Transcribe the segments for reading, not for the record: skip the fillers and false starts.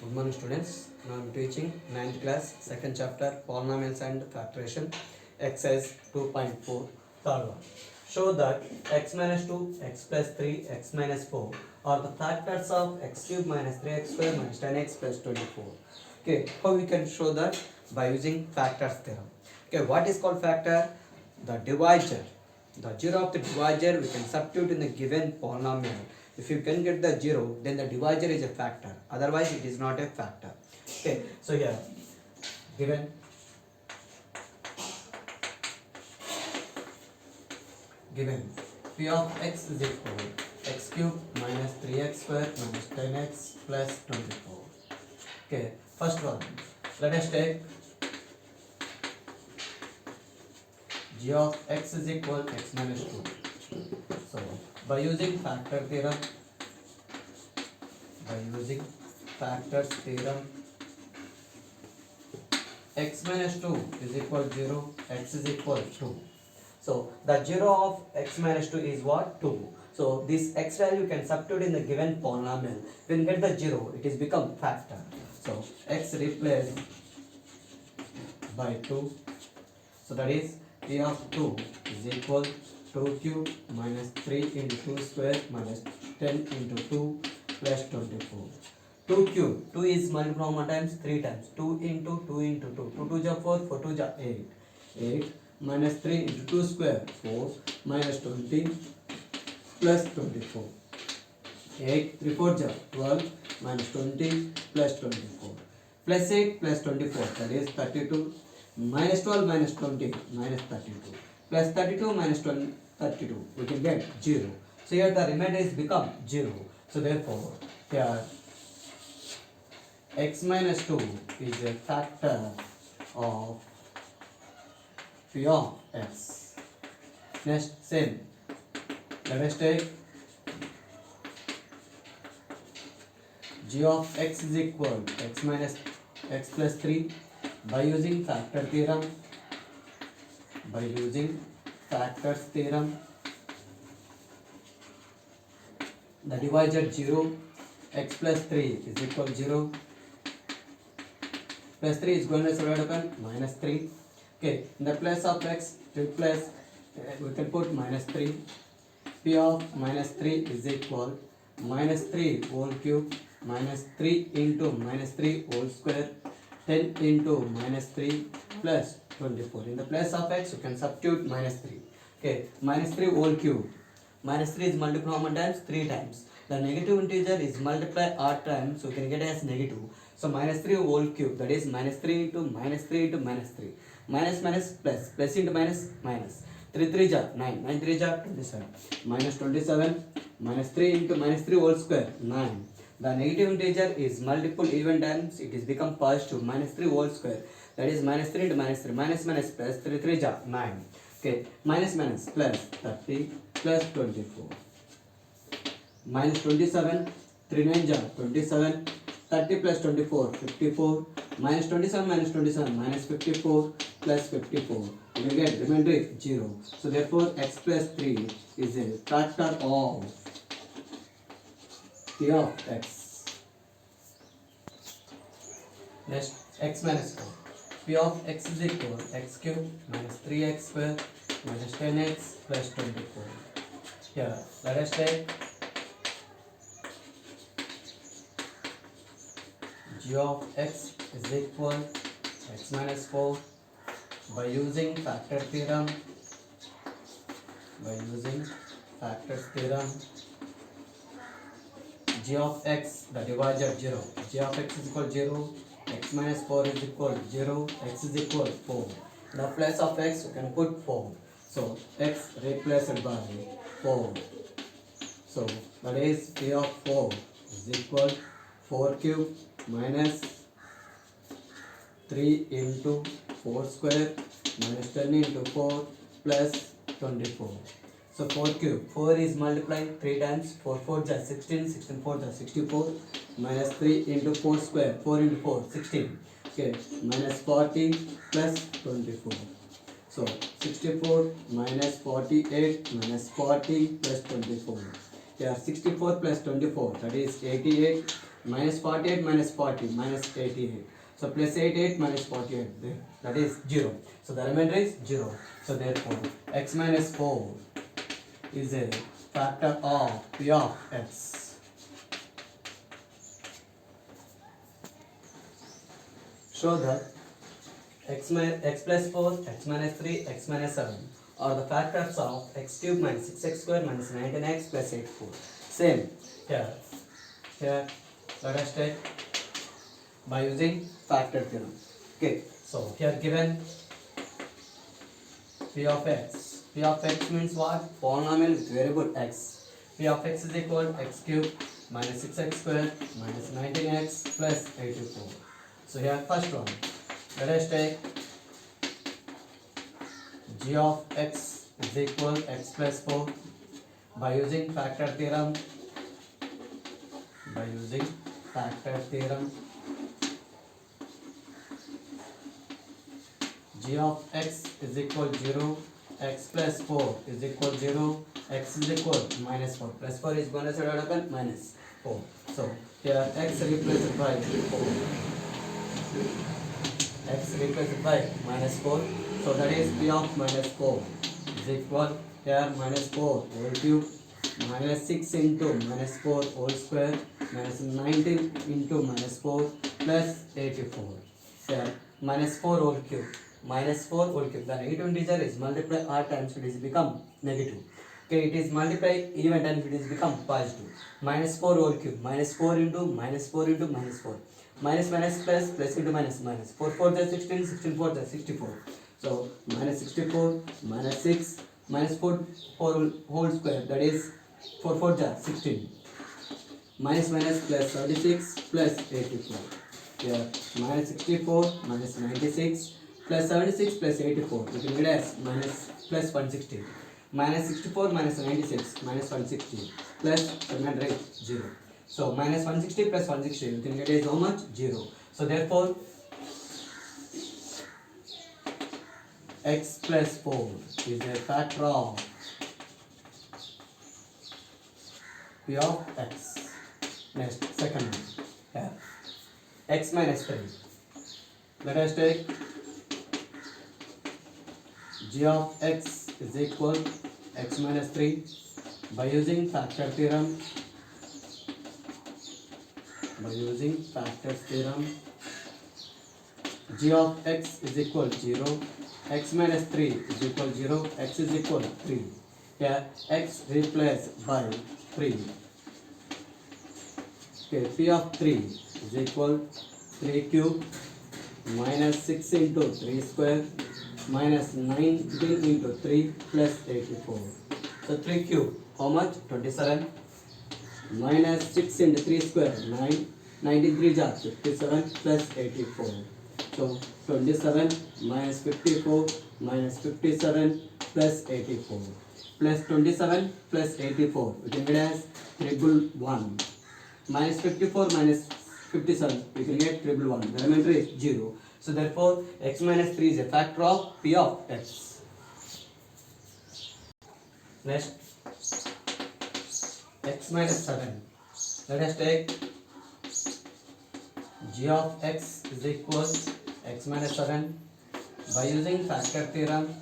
Good morning students. Now I am teaching 9th class second chapter polynomials and factorization exercise 2.4 third one. Show that x minus 2, x plus 3, x minus 4 are the factors of x cube minus 3x square minus 10x plus 24. Okay, how we can show that? By using factors theorem. Okay, what is called factor? The divisor. The zero of the divisor we can substitute in the given polynomial. If you can get the zero, then the divisor is a factor. Otherwise, it is not a factor. Okay, so here given p of x is equal x cube minus 3x square minus 10x plus 24. Okay, first one, let us take g of x is equal x minus 2. So by using factors theorem, x minus 2 is equal 0, x is equal 2. So the 0 of x minus 2 is what? 2. So this x value can substitute in the given polynomial. When you get the 0, it is become factor. So x replaced by 2. So that is p of 2 is equal 2 cube minus 3 into 2 square minus 10 into 2 plus 24. 2 cube, 2 is multiplied how many times? 3 times. 2 into 2 into 2. 2 2 ja 4, 4 2 ja 8. 8 minus 3 into 2 square 4 minus 20 plus 24. 8 3 4 ja 12 minus 20 plus 24. Plus 8 plus 24, that is 32. Minus 12 minus 20 minus 32. Plus 32 minus 20, 32. We can get 0. So here the remainder is become 0. So therefore here x minus 2 is a factor of p of x. Next, same. Let us take g of x is equal x minus x plus 3 by using factors theorem. The divisor 0, x plus 3 is equal 0. Plus 3 is going to divide upon minus 3. Okay, in the place of x, we can put minus 3. P of minus 3 is equal minus 3 whole cube minus 3 into minus 3 whole square 10 into minus 3 plus 24. In the place of x, you can substitute minus 3. Okay, minus 3 whole cube. Minus 3 is multiplied how many times? 3 times. The negative integer is multiplied odd times, so you can get it as negative. So minus 3 whole cube, that is minus 3 into minus 3 into minus 3. Minus minus plus, plus into minus minus. 3 3 ja 9, 9 3 ja 27. Minus 27, minus 3 into minus 3 whole square, 9. The negative integer is multiple even times, it is become positive, minus 3 whole square. That is minus 3 into minus 3, minus minus plus, 3 3 ja 9. Okay, minus minus plus 30 plus 24. Minus 27, 3 9 ja 27, 30 plus 24, 54. Minus 27 minus 27, minus 54 plus 54. You will get remainder 0. So therefore x plus 3 is a factor of p of x. Next, x minus 4. P of x is equal x cube minus 3x square minus 10x plus 24. Here, let us take g of x is equal x minus 4 by using factor theorem. G of x, the divisor 0. G of x is equal 0. X minus 4 is equal 0. X is equal 4. In the place of x, you can put 4. So x replaced by 4. So that is p of 4 is equal 4 cube minus 3 into 4 square minus 10 into 4 plus 24. So 4 cube, 4 is multiplied 3 times, 4 4 is 16, 16 4 is 64, minus 3 into 4 square, 4 into 4, 16. Okay, minus 40 plus 24. So 64 minus 48 minus 40 plus 24. Here 64 plus 24, that is 88. minus 48 minus 40 minus 88. So plus 88 minus 48 there, that is 0. So the remainder is 0. So therefore x minus 4 is a factor of p of x. Show that x plus 4, x minus 3, x minus 7 are the factors of x cube minus 6x square minus 19x plus 84. Same here. Let us take by using factor theorem. Okay, so here given p of x. P of x means what? Polynomial with variable x. P of x is equal to x cube minus 6x square minus 19x plus 84. So here first one, let us take g of x is equal to x plus 4 by using factor theorem. By using factor theorem, g of x is equal to 0, x plus 4 is equal to 0, x is equal to minus 4. Plus 4 is going to set out minus 4. So here x replaced by 4. X replaced by minus 4. So that is p of minus 4 is equal here minus 4 whole cube minus 6 into minus 4 whole square minus 19 into minus 4 plus 84. Here minus 4 whole cube minus 4 whole cube. The negative integer is multiply r times it is become negative. Okay, it is multiply even and it is become positive. Minus 4 whole cube minus 4 into minus 4 into minus 4 minus minus plus plus into minus minus 4 4 is 16 16 4 is 64. So minus 64 minus 6 minus 4 whole square, that is 4 4 is 16 minus minus plus 36 plus 84. Here minus 64 minus 96 plus 76 plus 84, you can get as minus plus 160. Minus 64 minus 96 minus 160 plus remainder is 0. So minus 160 plus 160, you can get as how much? 0. So therefore x plus 4 is a factor of p of x. Next, second one here, x minus 3. Let us take g of x is equal x minus 3 by using factor theorem. By using factor theorem, g of x is equal to 0, x minus 3 is equal to 0, x is equal to 3. Here x replaced by 3. Okay, p of 3 is equal 3 cube minus 6 into 3 square minus 19 into 3 plus 84. So 3 cube, how much? 27 minus 6 into 3 square, 9, 93 is 57 plus 84. So 27 minus 54 minus 57 plus 84 plus 27 plus 84, we can get as 111. Minus 54 minus 57, we can get 111. The remainder is 0. So therefore x minus 3 is a factor of p of x. Next, x minus 7. Let us take g of x is equal x minus 7 by using factor theorem.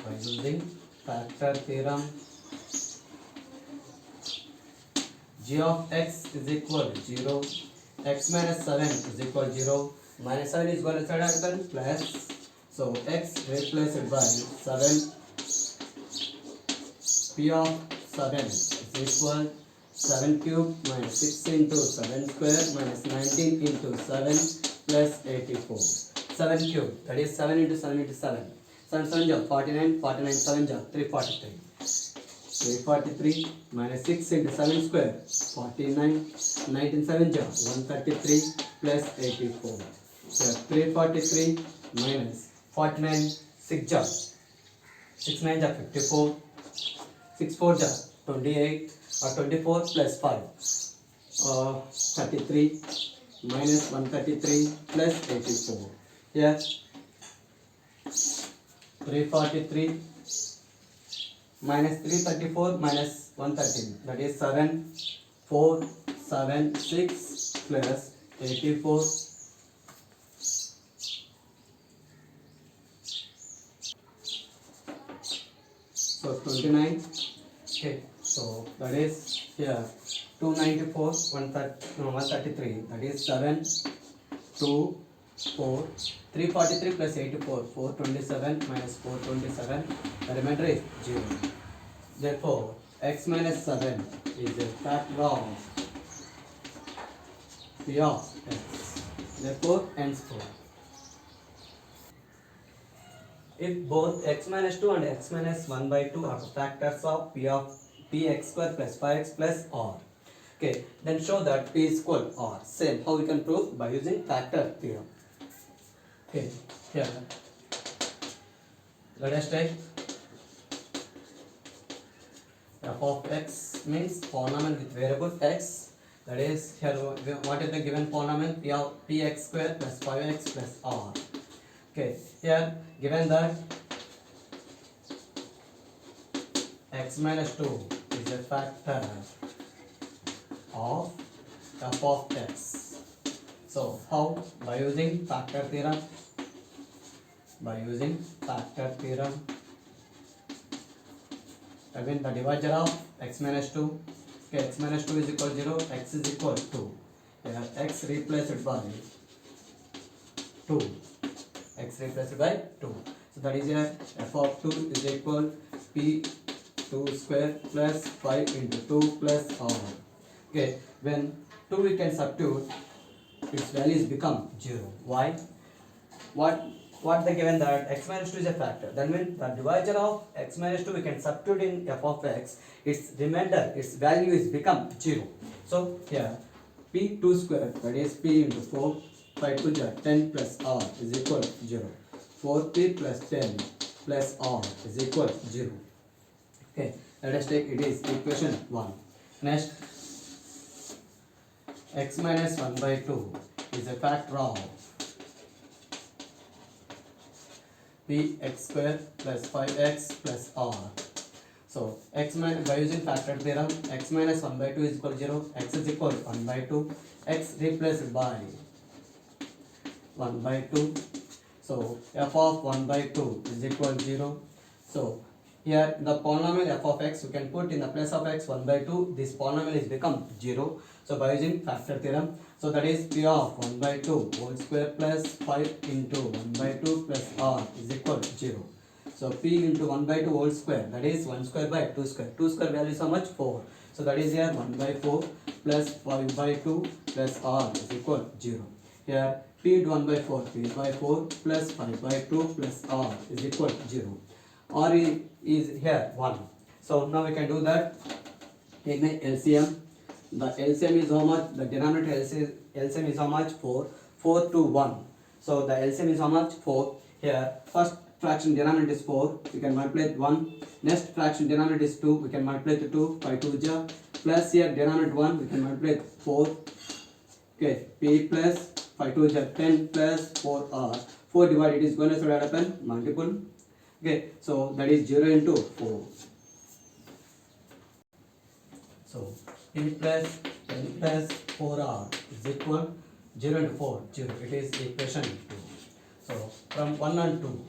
By using factor theorem, g of x is equal to 0, x minus 7 is equal to 0, minus 7 is going to side plus, so x replaced by 7, p of 7 is equal 7 cube minus 6 into 7 square minus 19 into 7 plus 84. 7 cube, that is 7 into 7 into 7. 7 7 is 49, 49 7 is 343. 343 minus 6 into 7 square, 49, 19 7 is 133 plus 84. So 343 minus 49, 6 is 6 9 is 54, 6 4 is 28, or 24 plus 5, 33 minus 133 plus 84. Here 343 minus 334 minus 113, that is 7, 4, 76 plus 84. So 29. Okay, so that is here 294, 133. That is 7, 2, 4, 343 plus 84, 427 minus 427. The remainder is 0. Therefore, x minus 7 is a factor of p of x. Therefore, henceforth, if both x minus 2 and x minus 1 by 2 are factors of p of px square plus 5x plus r, okay, then show that p is equal r. Same, how we can prove? By using factor theorem. Okay, here let us take f of x means polynomial with variable x. That is, here what is the given polynomial? P of px square plus 5x plus r. Okay, here given that x minus 2 is a factor of f of x. So how? By using factor theorem. By using factor theorem, I mean the divisor of x minus 2. Okay, x minus 2 is equal to 0, x is equal to, here x replaced by 2. X replaced by 2. So that is here f of 2 is equal p2 square plus 5 into 2 plus r. Okay, when 2 we can substitute, its values become 0. Why? What they given that x minus 2 is a factor. That means the divisor of x minus 2 we can substitute in f of x. Its remainder, its value is become 0. So here p2 square, that is p into 4, 5 to the 10 plus r is equal to 0. 4p plus 10 plus r is equal to 0. Okay, let us take it is equation 1. Next, x minus 1 by 2 is a factor of px square plus 5x plus r. So x minus, by using factor theorem, x minus 1 by 2 is equal to 0, x is equal to 1 by 2, x replaced by 1 by 2. So f of 1 by 2 is equal to 0. So here the polynomial f of x we can put in the place of x 1 by 2. This polynomial is become 0. So by using factor theorem, so that is p of 1 by 2 whole square plus 5 into 1 by 2 plus r is equal to 0. So p into 1 by 2 whole square, that is 1 square by 2 square. 2 square value is how much? 4. So that is here 1 by 4 plus 5 by 2 plus r is equal to 0. Here p into 1 by 4, p by 4 plus 5 by 2 plus r is equal to 0. R is here 1. So now we can do that. Take the LCM. The LCM is how much? The denominator LCM is how much? 4. 4 to 1. So the LCM is how much? 4. Here first fraction denominator is 4. We can multiply with 1. Next fraction denominator is 2. We can multiply with 2. 5 2 ja. Plus here denominator 1. We can multiply with 4. Okay. P plus 5 2 ja 10 plus 4r. 4 divided is going to happen multiple. Okay, so that is 0 into 4. So p plus 10 plus 4r is equal 0 into 4, 0. It is equation 2. So from 1 and 2,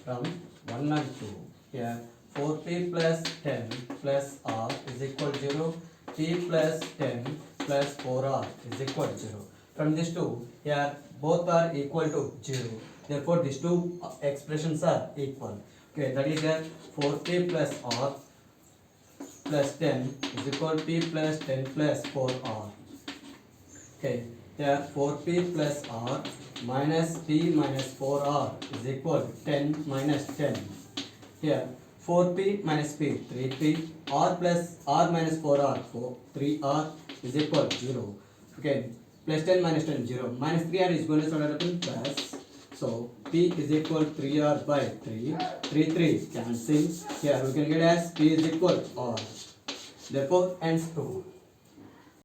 from 1 and 2, here 4p plus 10 plus r is equal to 0. p plus 10 plus 4r is equal to 0. From these two, here both are equal to 0. Therefore, these two expressions are equal. Okay, that is here 4p plus r plus 10 is equal to p plus 10 plus 4r. Okay, here 4p plus r minus p minus 4r is equal to 10 minus 10. Here 4p minus p, 3p, r plus r minus 4r, 3r is equal to 0. Okay, plus 10 minus 10, 0. Minus 3r is going to happen plus. So p is equal to 3r by 3. 3 cancel. Here we can get as p is equal to r. Therefore, hence 2.